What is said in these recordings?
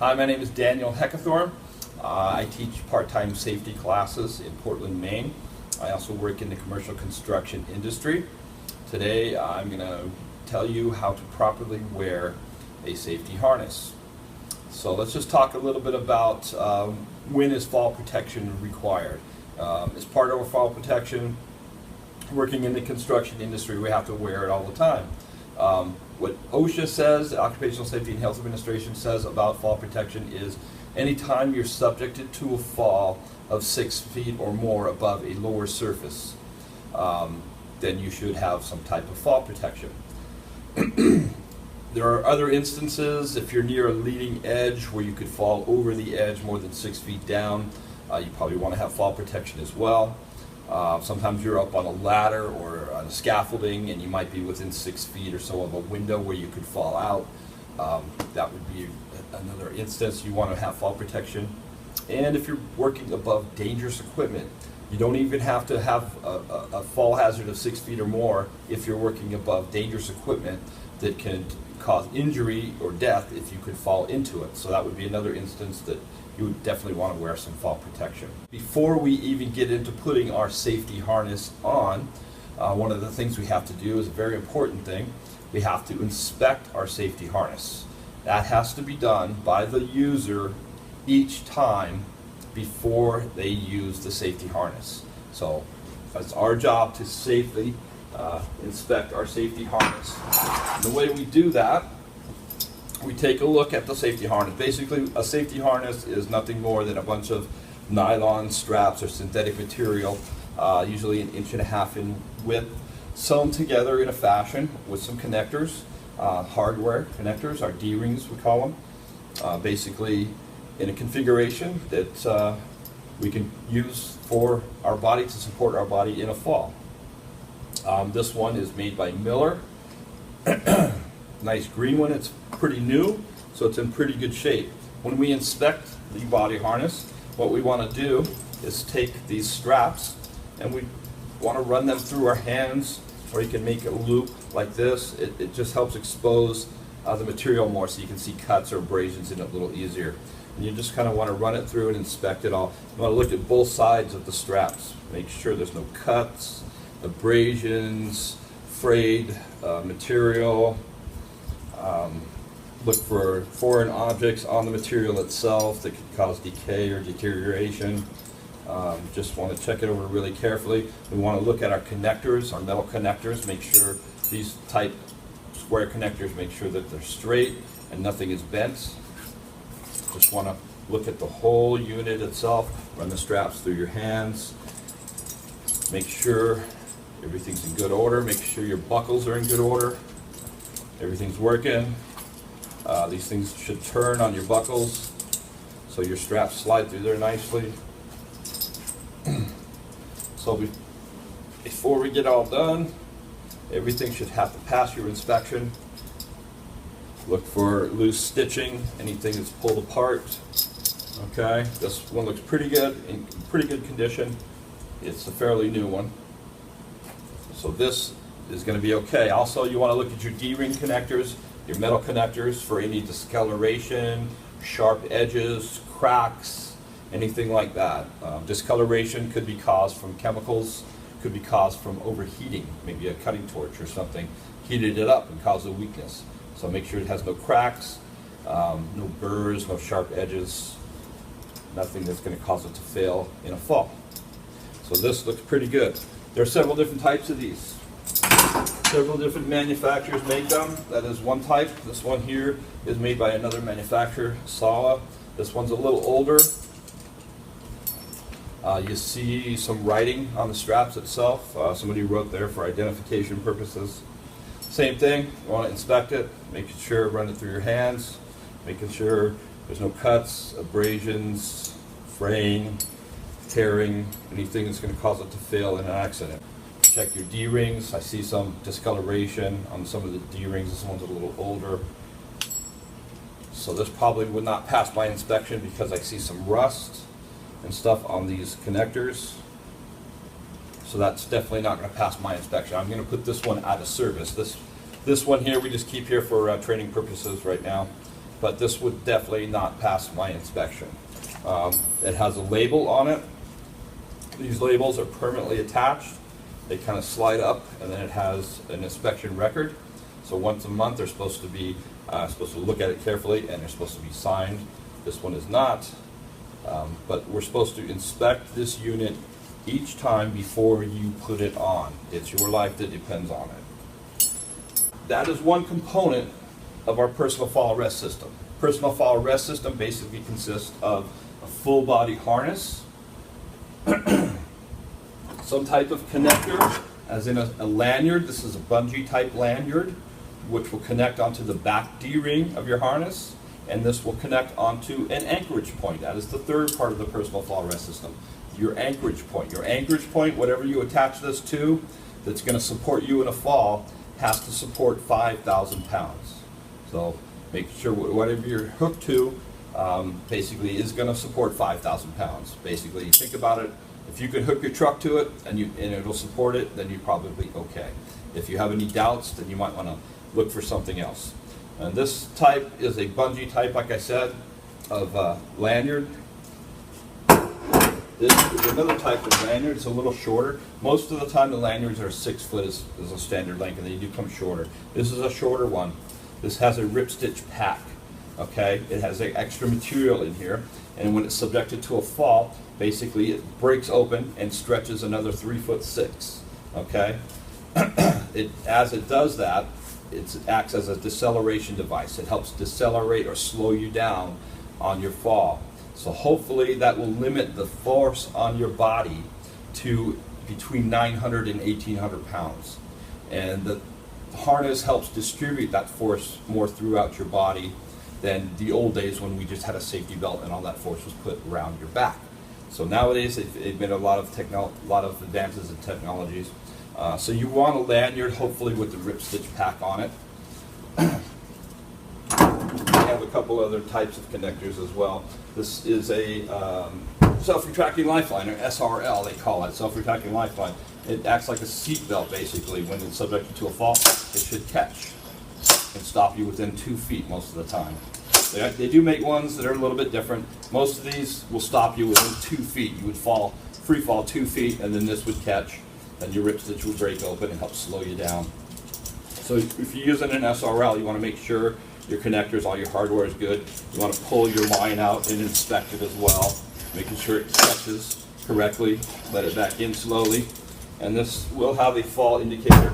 Hi, my name is Daniel Heckathorn. I teach part-time safety classes in Portland, Maine. I also work in the commercial construction industry. Today I'm going to tell you how to properly wear a safety harness. So let's just talk a little bit about when is fall protection required. As part of our fall protection, working in the construction industry, we have to wear it all the time. What OSHA says, the Occupational Safety and Health Administration says about fall protection is anytime you're subjected to a fall of 6 feet or more above a lower surface, then you should have some type of fall protection. There are other instances, if you're near a leading edge where you could fall over the edge more than 6 feet down, you probably want to have fall protection as well. Sometimes you're up on a ladder or on a scaffolding and you might be within 6 feet or so of a window where you could fall out. That would be another instance you want to have fall protection. And if you're working above dangerous equipment, you don't even have to have a fall hazard of 6 feet or more if you're working above dangerous equipment that can cause injury or death if you could fall into it. So that would be another instance that you would definitely want to wear some fall protection. Before we even get into putting our safety harness on, one of the things we have to do is a very important thing. We have to inspect our safety harness. That has to be done by the user each time before they use the safety harness. So it's our job to safely inspect our safety harness. And the way we do that, we take a look at the safety harness. Basically, a safety harness is nothing more than a bunch of nylon straps or synthetic material, usually 1.5 inches in width, sewn together in a fashion with some connectors, hardware connectors, our D-rings we call them, basically in a configuration that we can use for our body to support our body in a fall. This one is made by Miller. Nice green one. It's pretty new, so it's in pretty good shape. When we inspect the body harness, what we want to do is take these straps and we want to run them through our hands, or you can make a loop like this. It just helps expose the material more so you can see cuts or abrasions in it a little easier. And you just kind of want to run it through and inspect it all. You want to look at both sides of the straps. Make sure there's no cuts, abrasions, frayed material. Look for foreign objects on the material itself that could cause decay or deterioration. Just want to check it over really carefully. We want to look at our connectors, our metal connectors, make sure these type square connectors, make sure that they're straight and nothing is bent. Just want to look at the whole unit itself, run the straps through your hands, make sure everything's in good order, make sure your buckles are in good order, everything's working. These things should turn on your buckles so your straps slide through there nicely. So before we get all done, everything should have to pass your inspection. Look for loose stitching, anything that's pulled apart. Okay, this one looks pretty good, in pretty good condition. It's a fairly new one. So this is going to be okay. Also, you want to look at your D-ring connectors, your metal connectors for any discoloration, sharp edges, cracks, anything like that. Discoloration could be caused from chemicals, could be caused from overheating, maybe a cutting torch or something heated it up and caused a weakness. So make sure it has no cracks, no burrs, no sharp edges, nothing that's going to cause it to fail in a fall. So this looks pretty good. There are several different types of these. Several different manufacturers make them. That is one type. This one here is made by another manufacturer, Sala. This one's a little older. You see some writing on the straps itself. Somebody wrote there for identification purposes. Same thing, you want to inspect it, making sure, run it through your hands, making sure there's no cuts, abrasions, fraying, tearing, anything that's going to cause it to fail in an accident. Check your D-rings. I see some discoloration on some of the D-rings. This one's a little older. So this probably would not pass my inspection because I see some rust and stuff on these connectors. So that's definitely not going to pass my inspection. I'm going to put this one out of service. This one here we just keep here for training purposes right now. but this would definitely not pass my inspection. It has a label on it. These labels are permanently attached. They kind of slide up, and then it has an inspection record. So once a month, they're supposed to look at it carefully, and they're supposed to be signed. This one is not, but we're supposed to inspect this unit each time before you put it on. It's your life that depends on it. That is one component of our personal fall arrest system. Personal fall arrest system basically consists of a full body harness, some type of connector, as in a lanyard. This is a bungee type lanyard, which will connect onto the back D-ring of your harness, and this will connect onto an anchorage point. That is the third part of the personal fall arrest system. Your anchorage point. Your anchorage point, whatever you attach this to, that's going to support you in a fall, has to support 5,000 pounds. So make sure whatever you're hooked to basically is going to support 5,000 pounds. Basically, think about it. If you can hook your truck to it and it'll support it, then you're probably okay. If you have any doubts, then you might want to look for something else. And this type is a bungee type, like I said, of lanyard. This is another type of lanyard. It's a little shorter. Most of the time the lanyards are 6 foot is a standard length, and they do come shorter. This is a shorter one. This has a ripstitch pack. Okay, it has extra material in here, and when it's subjected to a fall, basically it breaks open and stretches another 3'6". Okay, as it does that, it acts as a deceleration device. It helps decelerate or slow you down on your fall. So hopefully that will limit the force on your body to between 900 and 1,800 pounds. And the harness helps distribute that force more throughout your body than the old days when we just had a safety belt and all that force was put around your back. So nowadays they've made a lot of advances in technologies. So you want a lanyard, hopefully with the ripstitch pack on it. We have a couple other types of connectors as well. This is a self-retracting lifeline, or SRL they call it, self-retracting lifeline. It acts like a seat belt basically. When it's subjected to a fall, it should catch and stop you within 2 feet most of the time. They do make ones that are a little bit different. Most of these will stop you within 2 feet. You would free fall 2 feet, and then this would catch, and your ripstitch would break open and help slow you down. So if you're using an SRL, you want to make sure your connectors, all your hardware is good. You want to pull your line out and inspect it as well, making sure it catches correctly. Let it back in slowly. And this will have a fall indicator.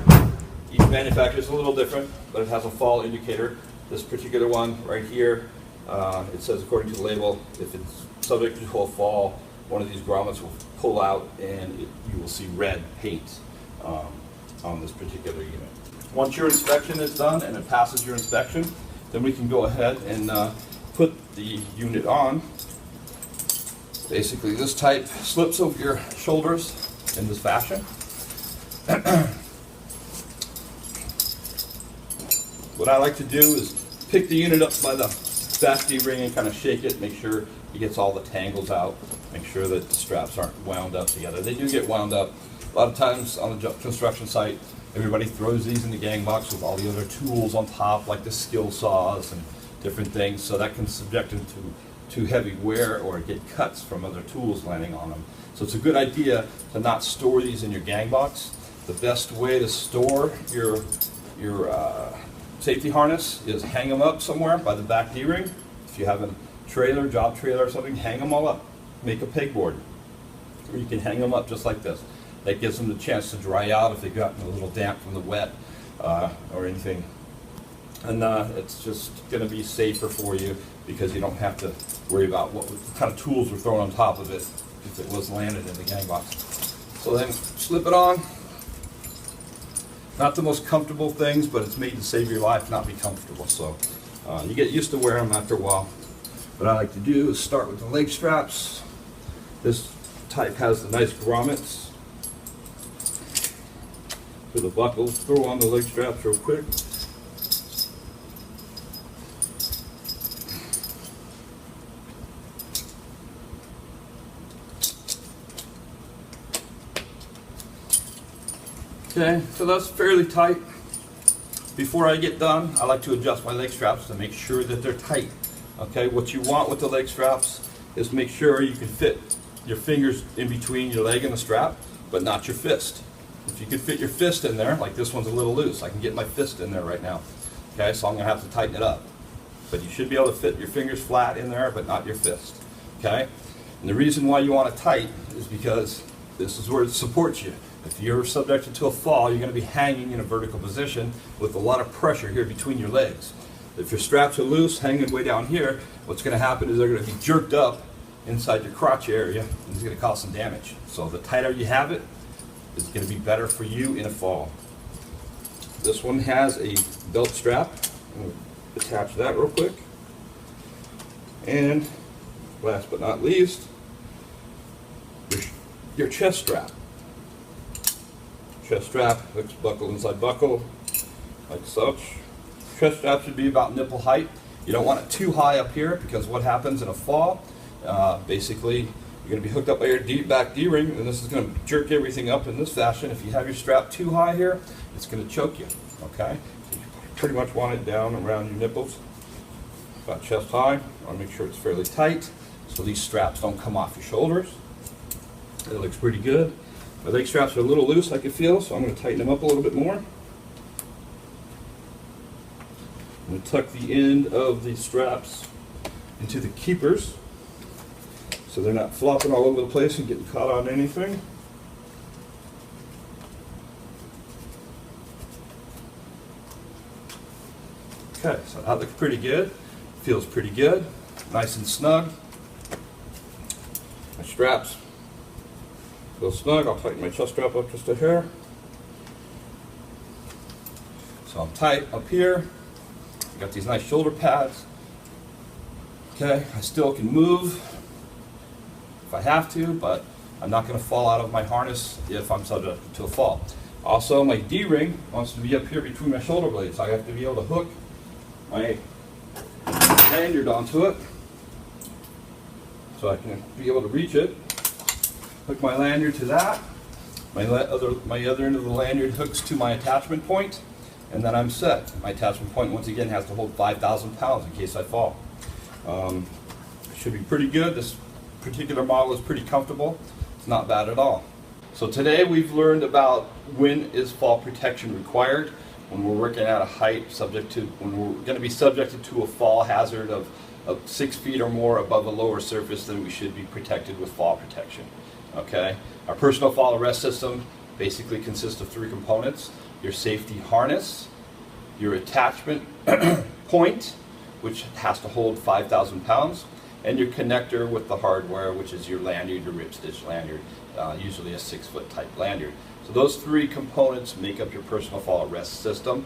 Each manufacturer is a little different, but it has a fall indicator. This particular one right here, it says according to the label, if it's subject to a fall, one of these grommets will pull out and you will see red paint on this particular unit. Once your inspection is done and it passes your inspection, then we can go ahead and put the unit on. Basically this type slips over your shoulders in this fashion. What I like to do is pick the unit up by the back D-ring and kind of shake it, make sure it gets all the tangles out, make sure that the straps aren't wound up together. They do get wound up. A lot of times on the construction site, everybody throws these in the gang box with all the other tools on top, like the skill saws and different things, so that can subject them to heavy wear or get cuts from other tools landing on them. So it's a good idea to not store these in your gang box. The best way to store your safety harness is hang them up somewhere by the back D-ring. If you have a trailer, job trailer or something, hang them all up. Make a pegboard. Or you can hang them up just like this. That gives them the chance to dry out if they've gotten a little damp from the wet or anything. And it's just going to be safer for you because you don't have to worry about what kind of tools were thrown on top of it if it was landed in the gang box. So then slip it on. Not the most comfortable things, but it's made to save your life, not be comfortable. So you get used to wearing them after a while. What I like to do is start with the leg straps. This type has the nice grommets. For the buckles, throw on the leg straps real quick. Okay, so that's fairly tight. Before I get done, I like to adjust my leg straps to make sure that they're tight. Okay, what you want with the leg straps is make sure you can fit your fingers in between your leg and the strap, but not your fist. If you can fit your fist in there, like this one's a little loose, I can get my fist in there right now. Okay, so I'm going to have to tighten it up. But you should be able to fit your fingers flat in there, but not your fist. Okay? And the reason why you want it tight is because this is where it supports you. If you're subjected to a fall, you're going to be hanging in a vertical position with a lot of pressure here between your legs. If your straps are loose, hanging way down here, what's going to happen is they're going to be jerked up inside your crotch area, and it's going to cause some damage. So the tighter you have it, it's going to be better for you in a fall. This one has a belt strap. I'm going to attach that real quick. And last but not least, your chest strap. Chest strap, hooks buckle inside buckle, like such. Chest strap should be about nipple height. You don't want it too high up here because what happens in a fall, basically you're going to be hooked up by your back D-ring, and this is going to jerk everything up in this fashion. If you have your strap too high here, it's going to choke you. Okay? So you pretty much want it down around your nipples, about chest high. I want to make sure it's fairly tight so these straps don't come off your shoulders. It looks pretty good. My leg straps are a little loose, I can feel, so I'm going to tighten them up a little bit more. I'm going to tuck the end of the straps into the keepers so they're not flopping all over the place and getting caught on anything. Okay, so that looks pretty good. Feels pretty good. Nice and snug. My straps feel snug. I'll tighten my chest strap up just a hair. So I'm tight up here. I got these nice shoulder pads. Okay, I still can move if I have to, but I'm not going to fall out of my harness if I'm subject to a fall. Also, my D-ring wants to be up here between my shoulder blades. I have to be able to hook my lanyard onto it so I can be able to reach it. Hook my lanyard to that. My other end of the lanyard hooks to my attachment point, and then I'm set. My attachment point, once again, has to hold 5,000 pounds in case I fall. Should be pretty good. This particular model is pretty comfortable. It's not bad at all. So today we've learned about when is fall protection required when we're working at a height when we're going to be subjected to a fall hazard of 6 feet or more above a lower surface, then we should be protected with fall protection. Okay? Our personal fall arrest system basically consists of 3 components: your safety harness, your attachment point, which has to hold 5,000 pounds, and your connector with the hardware, which is your lanyard, your ripstitch lanyard, usually a 6-foot type lanyard. So those 3 components make up your personal fall arrest system.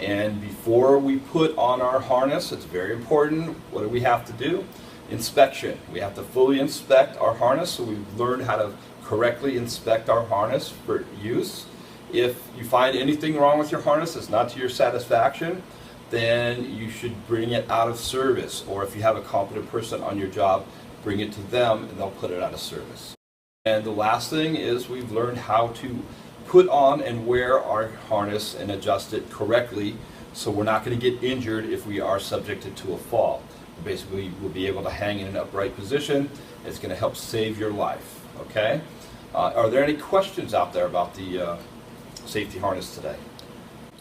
And before we put on our harness, it's very important, what do we have to do? Inspection. We have to fully inspect our harness, so we've learned how to correctly inspect our harness for use. If you find anything wrong with your harness that's not to your satisfaction, then you should bring it out of service. Or if you have a competent person on your job, bring it to them and they'll put it out of service. And the last thing is we've learned how to put on and wear our harness and adjust it correctly so we're not going to get injured if we are subjected to a fall. Basically, we'll be able to hang in an upright position. It's going to help save your life. Okay? Are there any questions out there about the safety harness today?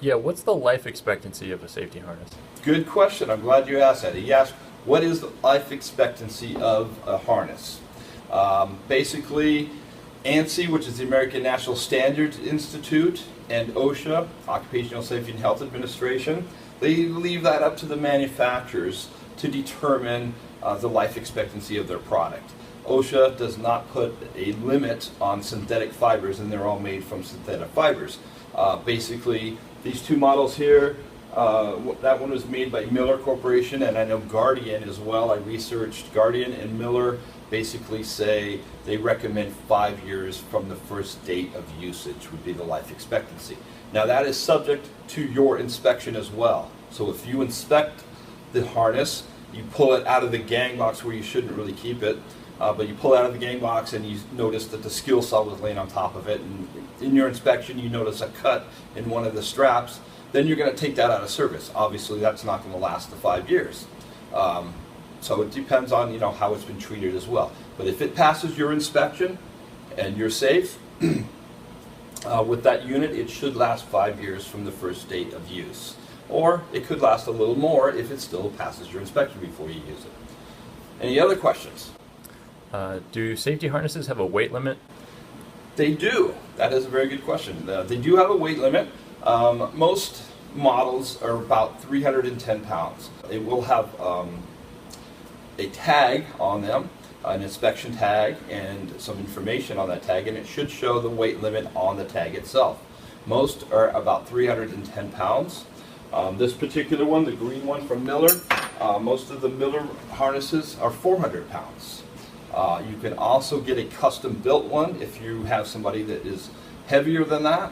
Yeah, what's the life expectancy of a safety harness? Good question. I'm glad you asked that. He asked, what is the life expectancy of a harness? Basically, ANSI, which is the American National Standards Institute, and OSHA, Occupational Safety and Health Administration, they leave that up to the manufacturers to determine the life expectancy of their product. OSHA does not put a limit on synthetic fibers, and they're all made from synthetic fibers. Basically, these 2 models here, that one was made by Miller Corporation, and I know Guardian as well. I researched Guardian and Miller basically say they recommend 5 years from the first date of usage would be the life expectancy. Now that is subject to your inspection as well. So if you inspect the harness, you pull it out of the gang box where you shouldn't really keep it, but you pull it out of the gang box and you notice that the skill saw was laying on top of it, and in your inspection you notice a cut in one of the straps, then you're going to take that out of service. Obviously, that's not going to last the 5 years. So it depends on how it's been treated as well. But if it passes your inspection and you're safe with that unit, it should last 5 years from the first date of use. Or it could last a little more if it still passes your inspection before you use it. Any other questions? Do safety harnesses have a weight limit? They do. That is a very good question. They do have a weight limit. Most models are about 310 pounds. It will have a tag on them, an inspection tag, and some information on that tag, and it should show the weight limit on the tag itself. Most are about 310 pounds. This particular one, the green one from Miller, most of the Miller harnesses are 400 pounds. You can also get a custom built one if you have somebody that is heavier than that.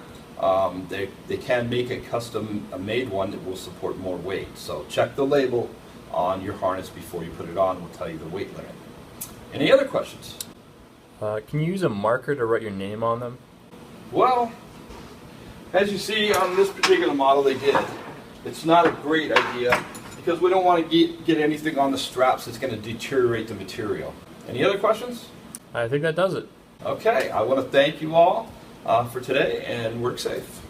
They can make a custom made one that will support more weight. So check the label on your harness before you put it on. We'll tell you the weight limit. Any other questions? Can you use a marker to write your name on them? Well, as you see on this particular model they did. It's not a great idea because we don't want to get anything on the straps that's going to deteriorate the material. Any other questions? I think that does it. Okay, I want to thank you all for today and work safe.